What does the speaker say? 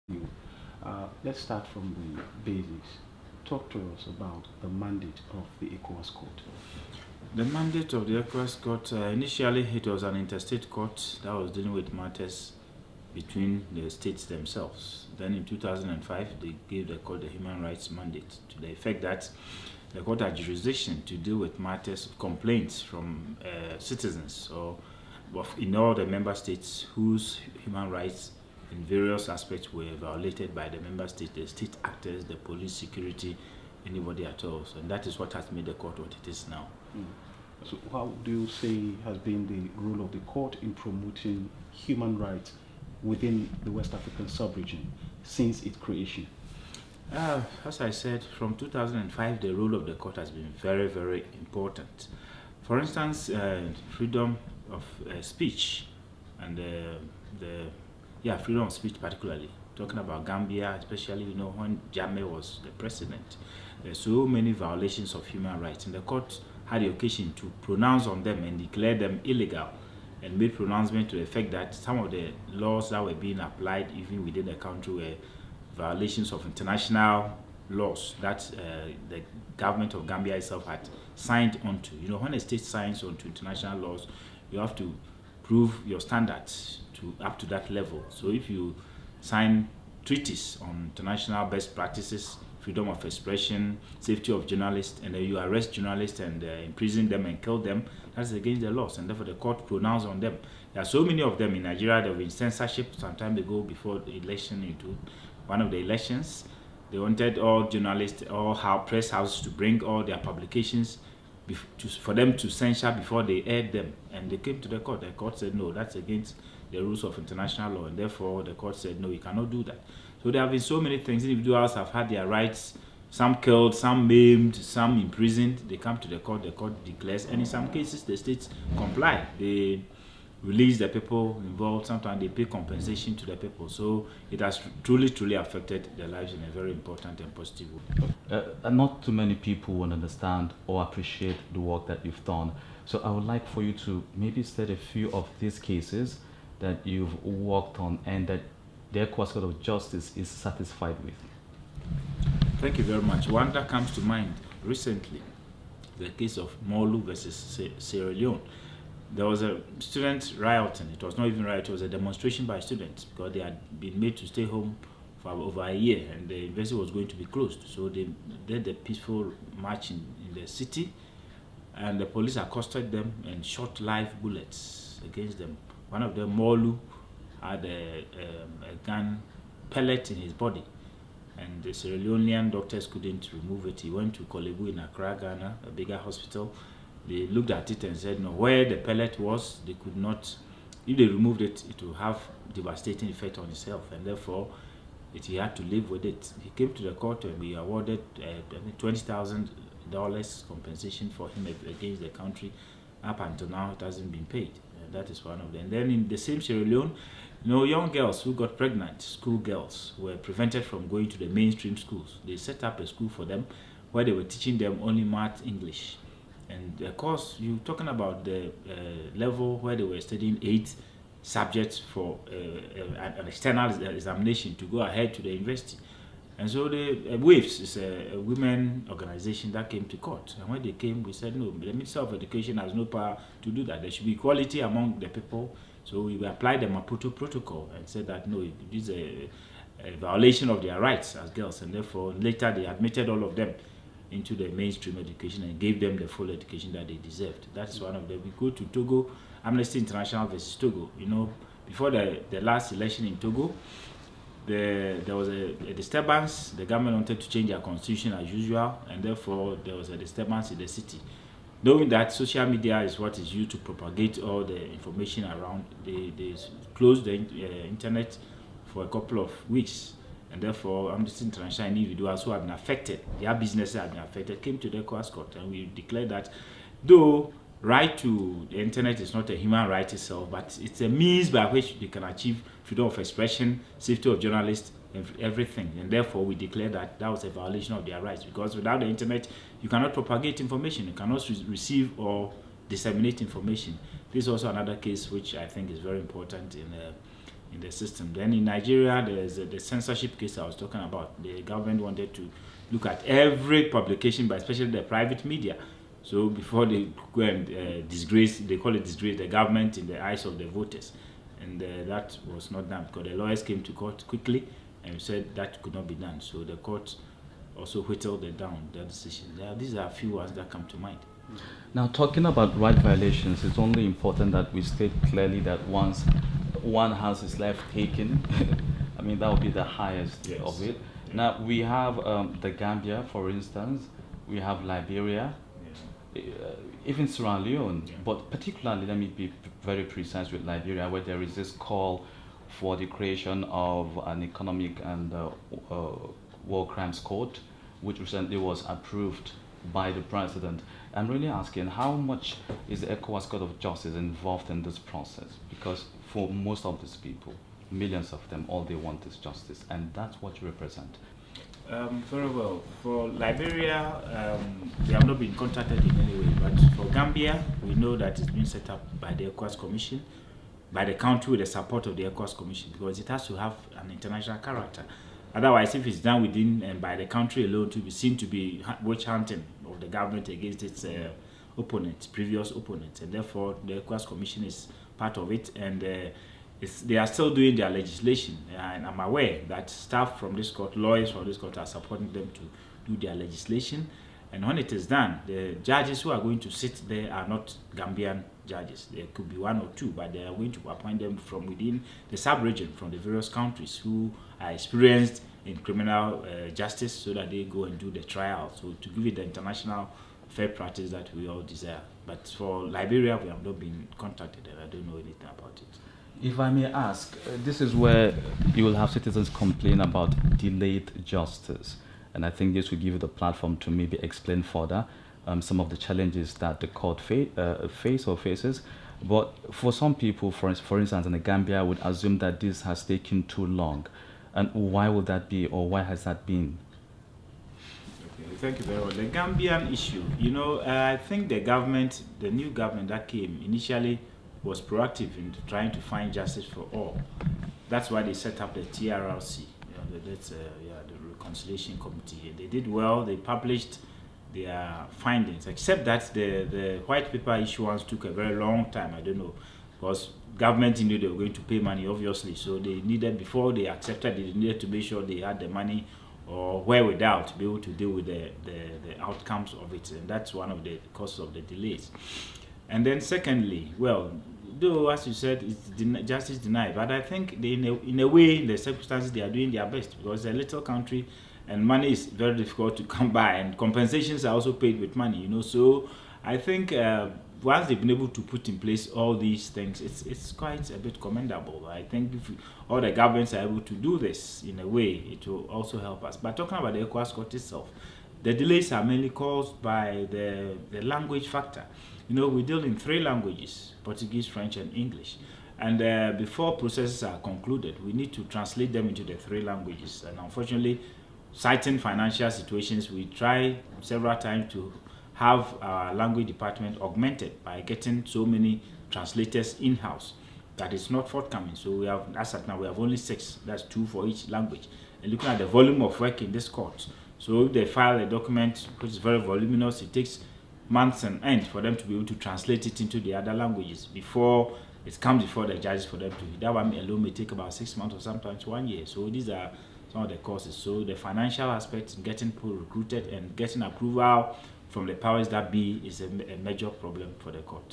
you. Let's start from the basics. Talk to us about the mandate of the ECOWAS Court. The mandate of the ECOWAS Court, initially it was an interstate court that was dealing with matters between the states themselves. Then in 2005, they gave the court the human rights mandate to the effect that the court had jurisdiction to deal with matters of complaints from citizens or in all the member states whose human rights in various aspects were violated by the member state, the state actors, the police, security, anybody at all. So that is what has made the court what it is now. So how do you say has been the role of the court in promoting human rights within the West African sub-region since its creation? As I said, from 2005, the role of the court has been very, very important. For instance, freedom of speech and freedom of speech particularly. Talking about Gambia, especially when Jammeh was the president, there's so many violations of human rights, and the court had the occasion to pronounce on them and declare them illegal, and made pronouncement to the effect that some of the laws that were being applied even within the country were violations of international laws that the government of Gambia itself had signed onto. When a state signs onto international laws, you have to prove your standards to up to that level. So if you sign treaties on international best practices, freedom of expression, safety of journalists, and then you arrest journalists and imprison them and kill them, that's against the laws, and therefore the court pronounced on them. There are so many of them in Nigeria. There was censorship some time ago before the election, into one of the elections. They wanted all journalists, all press houses to bring all their publications for them to censure before they aired them, and they came to the court. The court said no, that's against the rules of international law, and therefore the court said no, you cannot do that. So there have been so many things. Individuals have had their rights, some killed, some maimed, some imprisoned. They come to the court declares, and in some cases the states comply. They release the people involved. Sometimes they pay compensation to the people. So it has truly affected their lives in a very important and positive way. Not too many people will understand or appreciate the work that you've done. So I would like for you to maybe state a few of these cases that you've worked on and that the ECOWAS Court of Justice is satisfied with. Thank you very much. One that comes to mind recently, the case of Molu versus Sierra Leone. There was a student rioting. It was not even riot, it was a demonstration by students because they had been made to stay home for over a year and the university was going to be closed. So they did a peaceful march in the city, and the police accosted them and shot live bullets against them. One of them, Molu, had a gun pellet in his body, and the Sierra Leonean doctors couldn't remove it. He went to Kolebu in Accra, Ghana, a bigger hospital. They looked at it and said no, where the pellet was, they could not, if they removed it, it would have devastating effect on his health, and therefore he had to live with it. He came to the court and we awarded $20,000 compensation for him against the country. Up until now, it hasn't been paid. That is one of them. And then in the same Sierra Leone, young girls who got pregnant, school girls, were prevented from going to the mainstream schools. They set up a school for them where they were teaching them only math, English. And of course, you're talking about the level where they were studying 8 subjects for an external examination to go ahead to the university. And so the WAVES is a women organization that came to court. And when they came, we said, no, the Minister of Education has no power to do that. There should be equality among the people. So we applied the Maputo Protocol and said that, no, this is a violation of their rights as girls. And therefore, later they admitted all of them into the mainstream education and gave them the full education that they deserved. That is one of them. We go to Togo, Amnesty International versus Togo. Before the last election in Togo, there was a disturbance. The government wanted to change their constitution as usual, and therefore there was a disturbance in the city. Knowing that social media is what is used to propagate all the information around, they closed the internet for a couple of weeks, and therefore Amnesty International individuals who have been affected, their businesses have been affected, came to the ECOWAS Court, and we declared that though right to the internet is not a human right itself, but it's a means by which they can achieve freedom of expression, safety of journalists, and everything. And therefore, we declare that that was a violation of their rights, because without the internet, you cannot propagate information, you cannot receive or disseminate information. This is also another case which I think is very important in in the system. Then in Nigeria, there's the censorship case I was talking about. The government wanted to look at every publication, but especially the private media. So before they go and disgrace, they call it disgrace, the government in the eyes of the voters. And that was not done because the lawyers came to court quickly and said that could not be done. So the court also whittled it down, their decision. These are a few ones that come to mind. Now, talking about right violations, it's only important that we state clearly that once one has his life taken, I mean, that would be the highest of it. Yeah. Now, we have the Gambia, for instance, we have Liberia, even Sierra Leone, but particularly, let me be very precise with Liberia, where there is this call for the creation of an economic and war crimes court, which recently was approved by the president. I'm really asking, how much is the ECOWAS Court of Justice involved in this process? Because for most of these people, millions of them, all they want is justice, and that's what you represent. Very well. For Liberia, they have not been contacted in any way, but for Gambia, we know that it's been set up by the ECOWAS Commission, by the country with the support of the ECOWAS Commission, because it has to have an international character. Otherwise, if it's done within and by the country alone, to be seen to be witch hunting of the government against its opponents, previous opponents, and therefore the ECOWAS Commission is part of it, and they are still doing their legislation, and I'm aware that staff from this court, lawyers from this court, are supporting them to do their legislation. And when it is done, the judges who are going to sit there are not Gambian judges. There could be one or two, but they are going to appoint them from within the sub-region, from the various countries who are experienced in criminal justice, so that they go and do the trial. So to give it the international fair practice that we all desire. But for Liberia, we have not been contacted, and I don't know anything about it. If I may ask, this is where you will have citizens complain about delayed justice. And I think this will give you the platform to maybe explain further some of the challenges that the court faces. But for some people, for instance, in the Gambia, I would assume that this has taken too long. And why would that be, or why has that been? Okay, thank you very much. The Gambian issue, I think the government, the new government that came initially, was proactive in trying to find justice for all. That's why they set up the TRRC, the Reconciliation Committee. They did well. They published their findings, except that the white paper issuance took a very long time. I don't know, because government knew they were going to pay money, obviously. So they needed, before they accepted, they needed to make sure they had the money or wherewithal to be able to deal with the outcomes of it, and that's one of the causes of the delays. And then secondly, well, though as you said, it's justice denied, but I think they, in a way, in the circumstances, they are doing their best, because it's a little country and money is very difficult to come by, and compensations are also paid with money, So I think once they've been able to put in place all these things, it's quite a bit commendable. I think if all the governments are able to do this in a way, it will also help us. But talking about the ECOWAS Court itself, the delays are mainly caused by the language factor. We deal in 3 languages, Portuguese, French, and English. And before processes are concluded, we need to translate them into the 3 languages. And unfortunately, citing financial situations, we try several times to have our language department augmented by getting so many translators in-house. That is not forthcoming. So we have, as at now, we have only 6. That's 2 for each language. And looking at the volume of work in this court, so if they file a document which is very voluminous, it takes months and end for them to be able to translate it into the other languages before it comes before the judges for them to. That one alone may take about 6 months or sometimes 1 year. So these are some of the causes. So the financial aspect, getting people recruited and getting approval from the powers that be, is a major problem for the court.